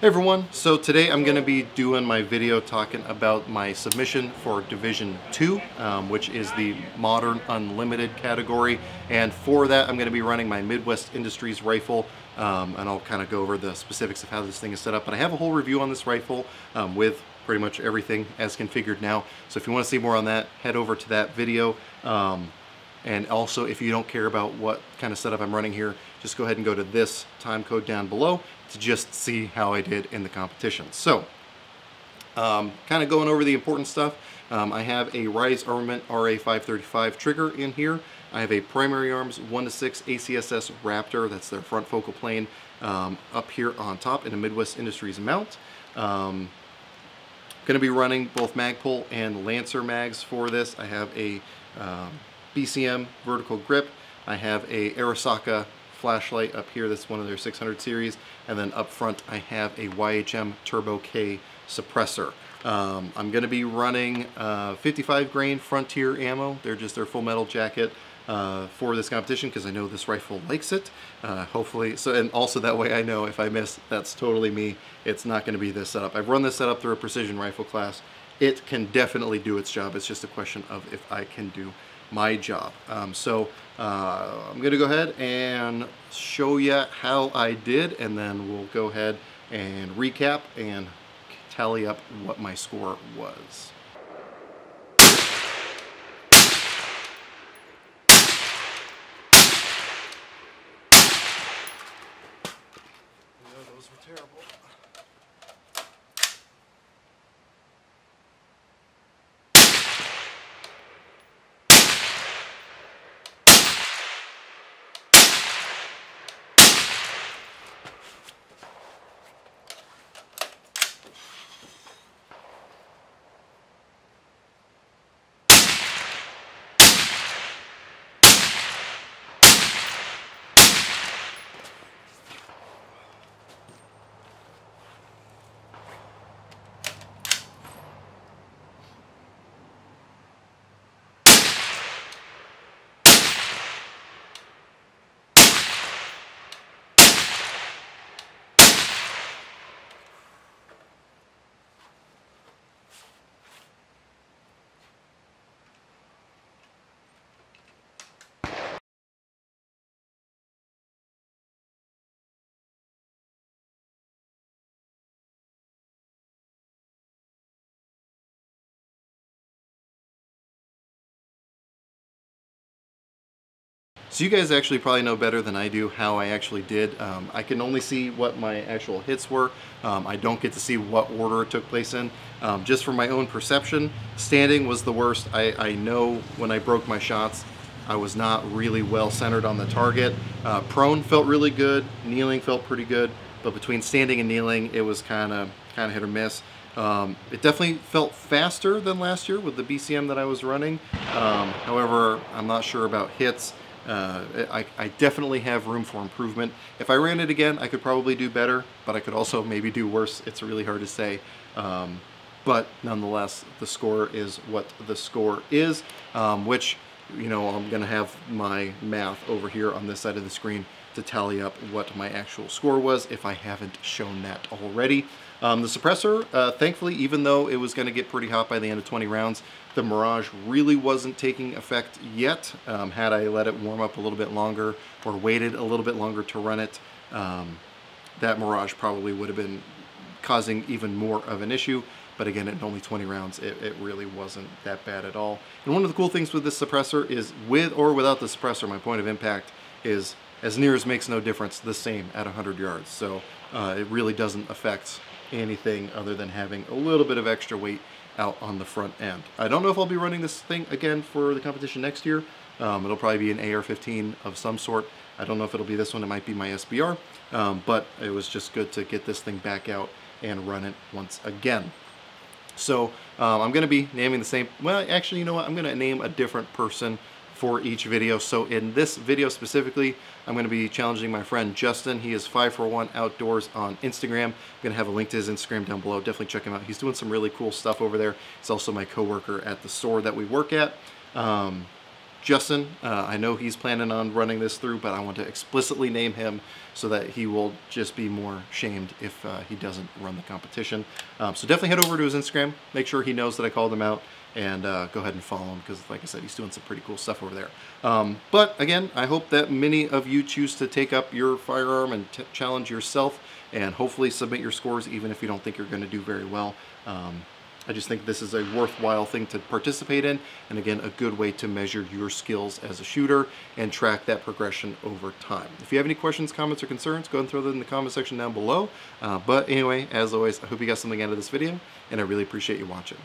Hey everyone, so today I'm going to be doing my video talking about my submission for Division 2, which is the Modern Unlimited category, and for that I'm going to be running my Midwest Industries rifle, and I'll kind of go over the specifics of how this thing is set up. But I have a whole review on this rifle with pretty much everything as configured now, so if you want to see more on that, head over to that video. And also, if you don't care about what kind of setup I'm running here, just go ahead and go to this time code down below to just see how I did in the competition. So, kind of going over the important stuff. I have a Rise Armament RA535 trigger in here. I have a Primary Arms 1-6 ACSS Raptor, that's their front focal plane, up here on top in a Midwest Industries mount. Going to be running both Magpul and Lancer mags for this. I have a BCM vertical grip. I have a Arisaka flashlight up here, that's one of their 600 series, and then up front I have a YHM Turbo K suppressor. I'm going to be running 55 grain Frontier ammo. They're just their full metal jacket for this competition because I know this rifle likes it. Hopefully, so, and also that way I know if I miss, that's totally me. It's not going to be this setup. I've run this setup through a precision rifle class. It can definitely do its job. It's just a question of if I can do my job. So I'm gonna go ahead and show you how I did, and then we'll go ahead and recap and tally up what my score was. Those were terrible. So you guys actually probably know better than I do how I actually did. I can only see what my actual hits were. I don't get to see what order it took place in. Just from my own perception, standing was the worst. I know when I broke my shots, I was not really well centered on the target. Prone felt really good, kneeling felt pretty good, but between standing and kneeling, it was kind of hit or miss. It definitely felt faster than last year with the BCM that I was running. However, I'm not sure about hits. I definitely have room for improvement. If I ran it again, I could probably do better, but I could also maybe do worse. It's really hard to say. But nonetheless, the score is what the score is, which, you know, I'm going to have my math over here on this side of the screen to tally up what my actual score was if I haven't shown that already. The suppressor, thankfully, even though it was going to get pretty hot by the end of 20 rounds, the Mirage really wasn't taking effect yet. Had I let it warm up a little bit longer or waited a little bit longer to run it, that Mirage probably would have been causing even more of an issue. But again, at only 20 rounds, it really wasn't that bad at all. And one of the cool things with this suppressor is, with or without the suppressor, my point of impact is, as near as makes no difference, the same at 100 yards. So it really doesn't affect anything other than having a little bit of extra weight out on the front end. I don't know if I'll be running this thing again for the competition next year. It'll probably be an AR15 of some sort. I don't know if it'll be this one. It might be my SBR, but it was just good to get this thing back out and run it once again. So I'm going to be naming the same, well, actually, you know what? I'm going to name a different person for each video. So in this video specifically, I'm going to be challenging my friend Justin. He is 541 Outdoors on Instagram. I'm going to have a link to his Instagram down below. Definitely check him out. He's doing some really cool stuff over there. He's also my coworker at the store that we work at. Justin. I know he's planning on running this through, but I want to explicitly name him so that he will just be more shamed if he doesn't run the competition. So definitely head over to his Instagram, make sure he knows that I called him out, and go ahead and follow him, because like I said, he's doing some pretty cool stuff over there. But again, I hope that many of you choose to take up your firearm and challenge yourself, and hopefully submit your scores even if you don't think you're going to do very well. I just think this is a worthwhile thing to participate in, and again, a good way to measure your skills as a shooter and track that progression over time. If you have any questions, comments, or concerns, go ahead and throw them in the comment section down below. But anyway, as always, I hope you got something out of this video, and I really appreciate you watching.